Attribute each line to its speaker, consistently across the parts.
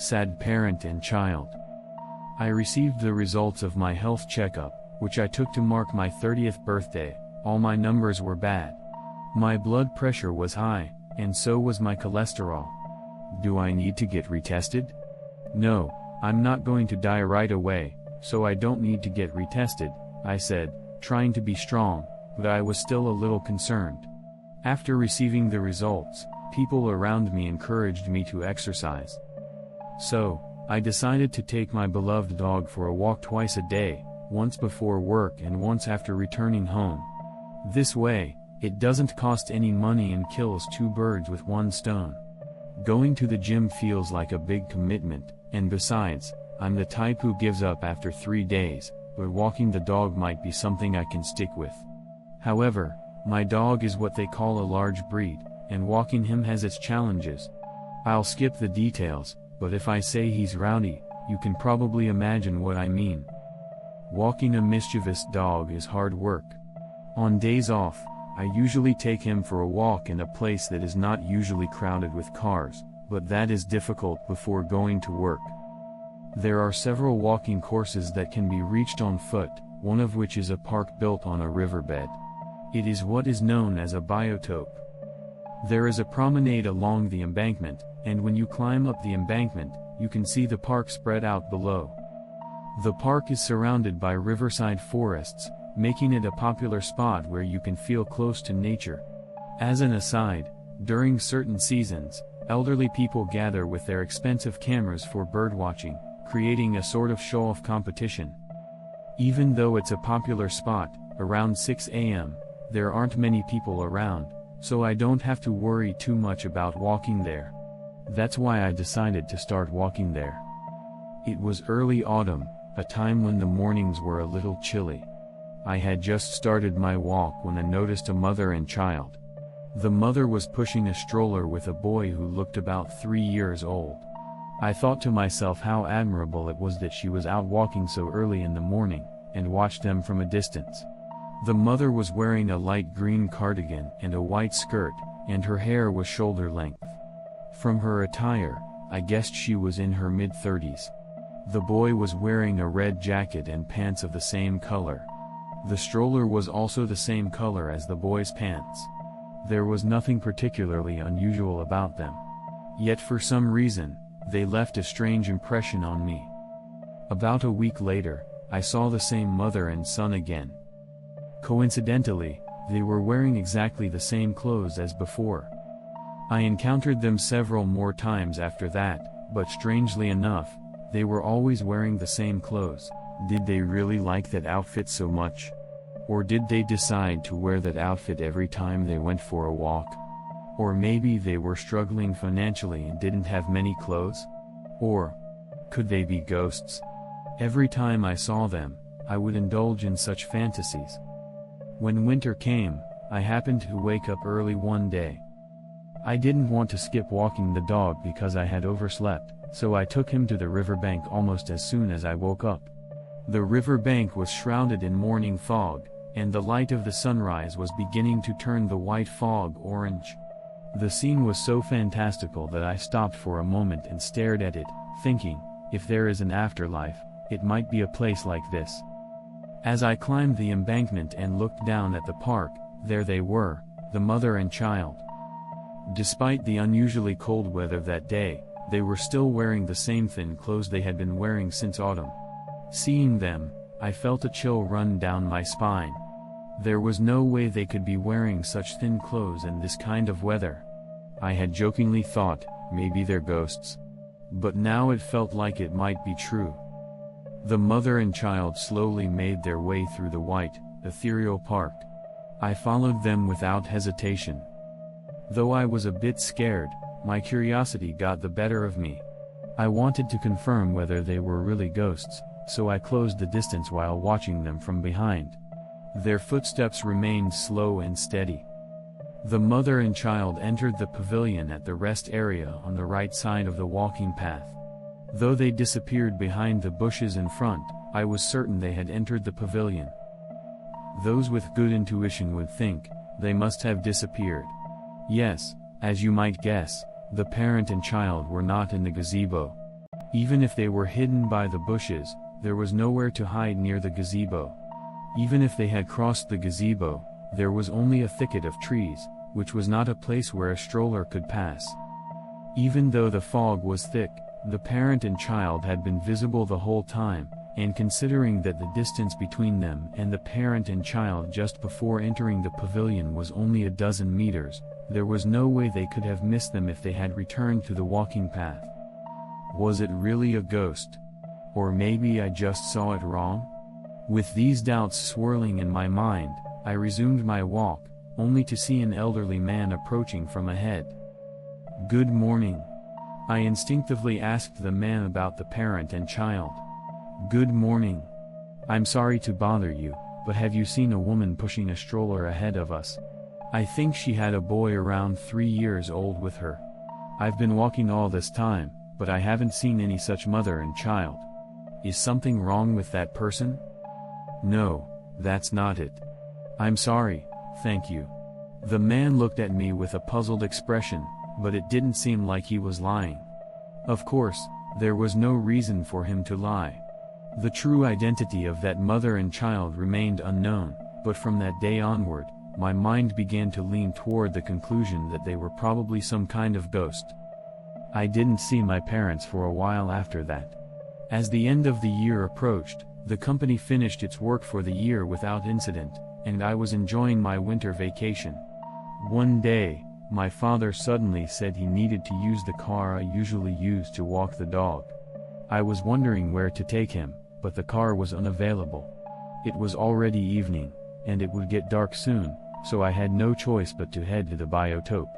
Speaker 1: sad parent and child. I received the results of my health checkup, which I took to mark my 30th birthday. All my numbers were bad. My blood pressure was high, and so was my cholesterol. Do I need to get retested? No, I'm not going to die right away, so I don't need to get retested, I said, trying to be strong, but I was still a little concerned. After receiving the results, people around me encouraged me to exercise. So, I decided to take my beloved dog for a walk twice a day, once before work and once after returning home. This way, it doesn't cost any money and kills two birds with one stone. Going to the gym feels like a big commitment, and besides, I'm the type who gives up after 3 days, but walking the dog might be something I can stick with. However, my dog is what they call a large breed, and walking him has its challenges. I'll skip the details, but if I say he's rowdy, you can probably imagine what I mean. Walking a mischievous dog is hard work. On days off, I usually take him for a walk in a place that is not usually crowded with cars, but that is difficult before going to work. There are several walking courses that can be reached on foot, one of which is a park built on a riverbed. It is what is known as a biotope. There is a promenade along the embankment, and when you climb up the embankment, you can see the park spread out below. The park is surrounded by riverside forests, making it a popular spot where you can feel close to nature. As an aside, during certain seasons, elderly people gather with their expensive cameras for birdwatching, creating a sort of show-off competition. Even though it's a popular spot, around 6 a.m., there aren't many people around, so I don't have to worry too much about walking there. That's why I decided to start walking there. It was early autumn, a time when the mornings were a little chilly. I had just started my walk when I noticed a mother and child. The mother was pushing a stroller with a boy who looked about 3 years old. I thought to myself how admirable it was that she was out walking so early in the morning, and watched them from a distance. The mother was wearing a light green cardigan and a white skirt, and her hair was shoulder length. From her attire, I guessed she was in her mid-30s. The boy was wearing a red jacket and pants of the same color. The stroller was also the same color as the boy's pants. There was nothing particularly unusual about them. Yet for some reason, they left a strange impression on me. About a week later, I saw the same mother and son again. Coincidentally, they were wearing exactly the same clothes as before. I encountered them several more times after that, but strangely enough, they were always wearing the same clothes. Did they really like that outfit so much? Or did they decide to wear that outfit every time they went for a walk? Or maybe they were struggling financially and didn't have many clothes? Or could they be ghosts? Every time I saw them, I would indulge in such fantasies. When winter came, I happened to wake up early one day. I didn't want to skip walking the dog because I had overslept, so I took him to the riverbank almost as soon as I woke up. The riverbank was shrouded in morning fog, and the light of the sunrise was beginning to turn the white fog orange. The scene was so fantastical that I stopped for a moment and stared at it, thinking, if there is an afterlife, it might be a place like this. As I climbed the embankment and looked down at the park, there they were, the mother and child. Despite the unusually cold weather that day, they were still wearing the same thin clothes they had been wearing since autumn. Seeing them, I felt a chill run down my spine. There was no way they could be wearing such thin clothes in this kind of weather. I had jokingly thought, maybe they're ghosts. But now it felt like it might be true. The mother and child slowly made their way through the white, ethereal park. I followed them without hesitation. Though I was a bit scared, my curiosity got the better of me. I wanted to confirm whether they were really ghosts, so I closed the distance while watching them from behind. Their footsteps remained slow and steady. The mother and child entered the pavilion at the rest area on the right side of the walking path. Though they disappeared behind the bushes in front, I was certain they had entered the pavilion. Those with good intuition would think, they must have disappeared. Yes, as you might guess, the parent and child were not in the gazebo. Even if they were hidden by the bushes, there was nowhere to hide near the gazebo. Even if they had crossed the gazebo, there was only a thicket of trees, which was not a place where a stroller could pass. Even though the fog was thick, the parent and child had been visible the whole time, and considering that the distance between them and the parent and child just before entering the pavilion was only a dozen meters, there was no way they could have missed them if they had returned to the walking path. Was it really a ghost? Or maybe I just saw it wrong? With these doubts swirling in my mind, I resumed my walk, only to see an elderly man approaching from ahead. "Good morning." I instinctively asked the man about the parent and child. "Good morning. I'm sorry to bother you, but have you seen a woman pushing a stroller ahead of us? I think she had a boy around 3 years old with her. I've been walking all this time, but I haven't seen any such mother and child. Is something wrong with that person?" "No, that's not it. I'm sorry, thank you." The man looked at me with a puzzled expression, but it didn't seem like he was lying. Of course, there was no reason for him to lie. The true identity of that mother and child remained unknown, but from that day onward, my mind began to lean toward the conclusion that they were probably some kind of ghost. I didn't see my parents for a while after that. As the end of the year approached, the company finished its work for the year without incident, and I was enjoying my winter vacation. One day, my father suddenly said he needed to use the car I usually use to walk the dog. I was wondering where to take him, but the car was unavailable. It was already evening, and it would get dark soon, so I had no choice but to head to the biotope.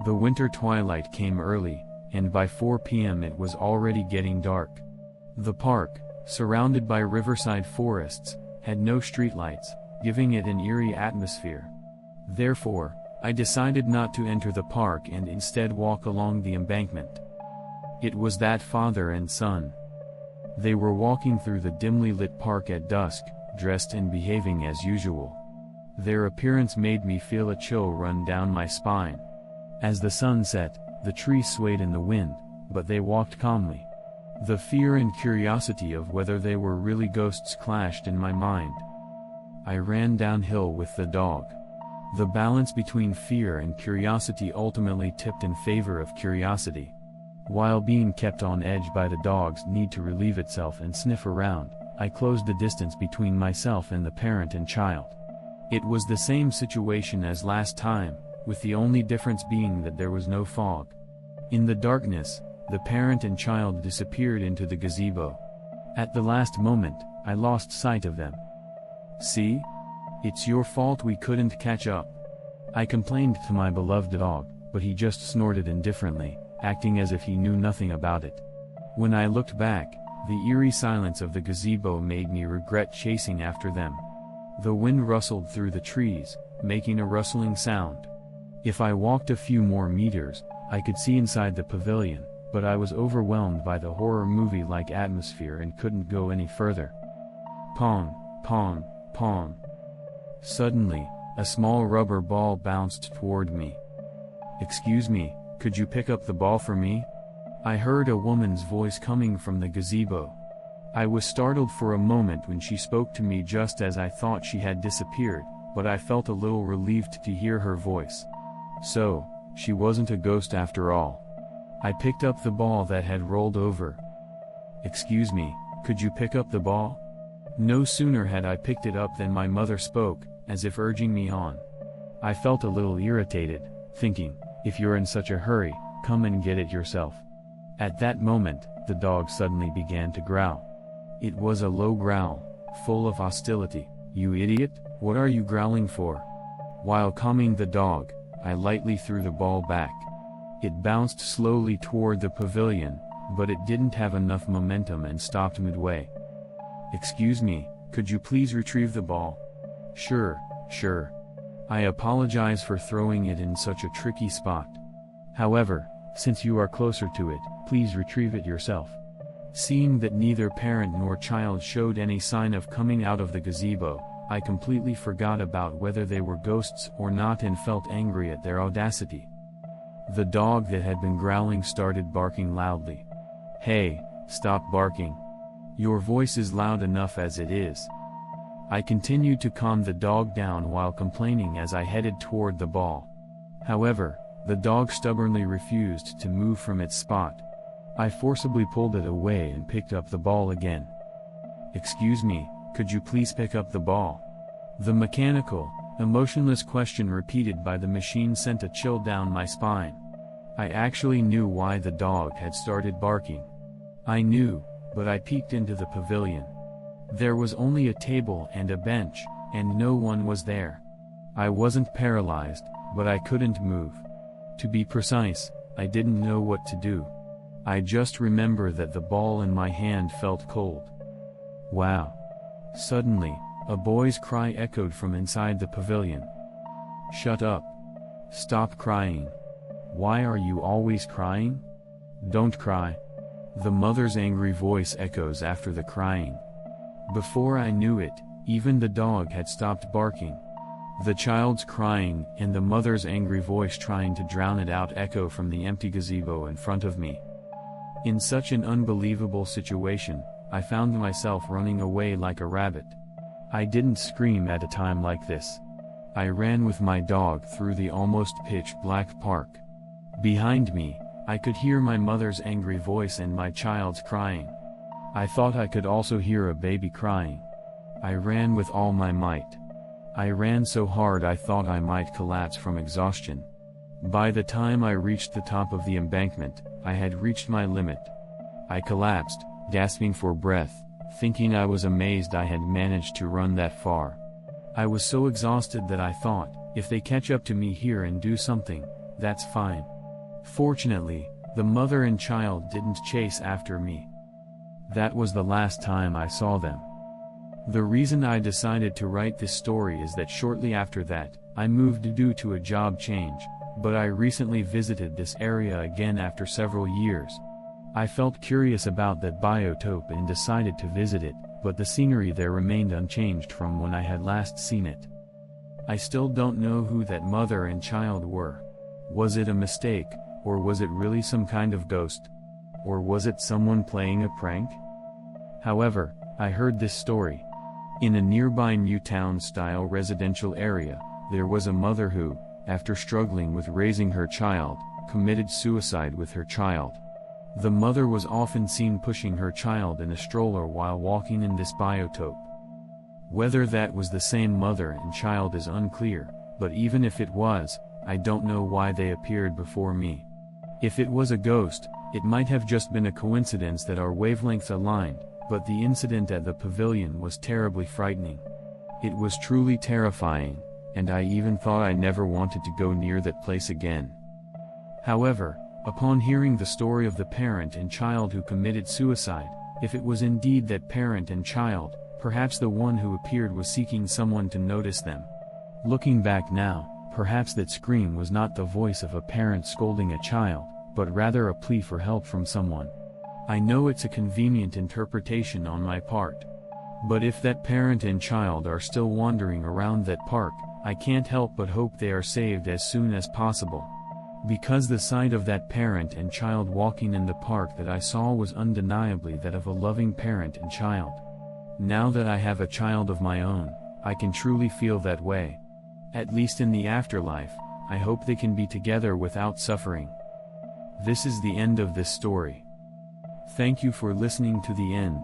Speaker 1: The winter twilight came early, and by 4 p.m. it was already getting dark. The park, surrounded by riverside forests, had no streetlights, giving it an eerie atmosphere. Therefore, I decided not to enter the park and instead walk along the embankment. It was that father and son. They were walking through the dimly lit park at dusk, dressed and behaving as usual. Their appearance made me feel a chill run down my spine. As the sun set, the trees swayed in the wind, but they walked calmly. The fear and curiosity of whether they were really ghosts clashed in my mind. I ran downhill with the dog. The balance between fear and curiosity ultimately tipped in favor of curiosity. While being kept on edge by the dog's need to relieve itself and sniff around, I closed the distance between myself and the parent and child. It was the same situation as last time, with the only difference being that there was no fog. In the darkness, the parent and child disappeared into the gazebo. At the last moment, I lost sight of them. "See? It's your fault we couldn't catch up," I complained to my beloved dog, but he just snorted indifferently, acting as if he knew nothing about it. When I looked back, the eerie silence of the gazebo made me regret chasing after them. The wind rustled through the trees, making a rustling sound. If I walked a few more meters, I could see inside the pavilion, but I was overwhelmed by the horror movie-like atmosphere and couldn't go any further. Pong, pong, pong. Suddenly, a small rubber ball bounced toward me. "Excuse me, could you pick up the ball for me?" I heard a woman's voice coming from the gazebo. I was startled for a moment when she spoke to me just as I thought she had disappeared, but I felt a little relieved to hear her voice. So, she wasn't a ghost after all. I picked up the ball that had rolled over. "Excuse me, could you pick up the ball?" No sooner had I picked it up than my mother spoke, as if urging me on. I felt a little irritated, thinking, if you're in such a hurry, come and get it yourself. At that moment, the dog suddenly began to growl. It was a low growl, full of hostility. "You idiot, what are you growling for?" While calming the dog, I lightly threw the ball back. It bounced slowly toward the pavilion, but it didn't have enough momentum and stopped midway. "Excuse me, could you please retrieve the ball?" Sure. I apologize for throwing it in such a tricky spot. However, since you are closer to it, please retrieve it yourself." Seeing that neither parent nor child showed any sign of coming out of the gazebo, I completely forgot about whether they were ghosts or not and felt angry at their audacity. The dog that had been growling started barking loudly. Hey, stop barking. Your voice is loud enough as it is. I continued to calm the dog down while complaining as I headed toward the ball. However, the dog stubbornly refused to move from its spot. I forcibly pulled it away and picked up the ball again. "Excuse me, could you please pick up the ball?" The mechanical, emotionless question repeated by the machine sent a chill down my spine. I actually knew why the dog had started barking. I knew, but I peeked into the pavilion. There was only a table and a bench, and no one was there. I wasn't paralyzed, but I couldn't move. To be precise, I didn't know what to do. I just remember that the ball in my hand felt cold. Wow. Suddenly, a boy's cry echoed from inside the pavilion. "Shut up. Stop crying. Why are you always crying? Don't cry." The mother's angry voice echoes after the crying. Before I knew it, even the dog had stopped barking. The child's crying and the mother's angry voice trying to drown it out echo from the empty gazebo in front of me. In such an unbelievable situation, I found myself running away like a rabbit. I didn't scream at a time like this. I ran with my dog through the almost pitch-black park. Behind me, I could hear my mother's angry voice and my child's crying. I thought I could also hear a baby crying. I ran with all my might. I ran so hard I thought I might collapse from exhaustion. By the time I reached the top of the embankment, I had reached my limit. I collapsed, gasping for breath, thinking I was amazed I had managed to run that far. I was so exhausted that I thought, if they catch up to me here and do something, that's fine. Fortunately, the mother and child didn't chase after me. That was the last time I saw them. The reason I decided to write this story is that shortly after that, I moved due to a job change, but I recently visited this area again after several years. I felt curious about that biotope and decided to visit it, but the scenery there remained unchanged from when I had last seen it. I still don't know who that mother and child were. Was it a mistake, or was it really some kind of ghost? Or was it someone playing a prank? However, I heard this story. In a nearby Newtown-style residential area, there was a mother who, after struggling with raising her child, committed suicide with her child. The mother was often seen pushing her child in a stroller while walking in this biotope. Whether that was the same mother and child is unclear, but even if it was, I don't know why they appeared before me. If it was a ghost, it might have just been a coincidence that our wavelengths aligned, but the incident at the pavilion was terribly frightening. It was truly terrifying, and I even thought I never wanted to go near that place again. However, upon hearing the story of the parent and child who committed suicide, if it was indeed that parent and child, perhaps the one who appeared was seeking someone to notice them. Looking back now, perhaps that scream was not the voice of a parent scolding a child, but rather a plea for help from someone. I know it's a convenient interpretation on my part. But if that parent and child are still wandering around that park, I can't help but hope they are saved as soon as possible. Because the sight of that parent and child walking in the park that I saw was undeniably that of a loving parent and child. Now that I have a child of my own, I can truly feel that way. At least in the afterlife, I hope they can be together without suffering. This is the end of this story. Thank you for listening to the end.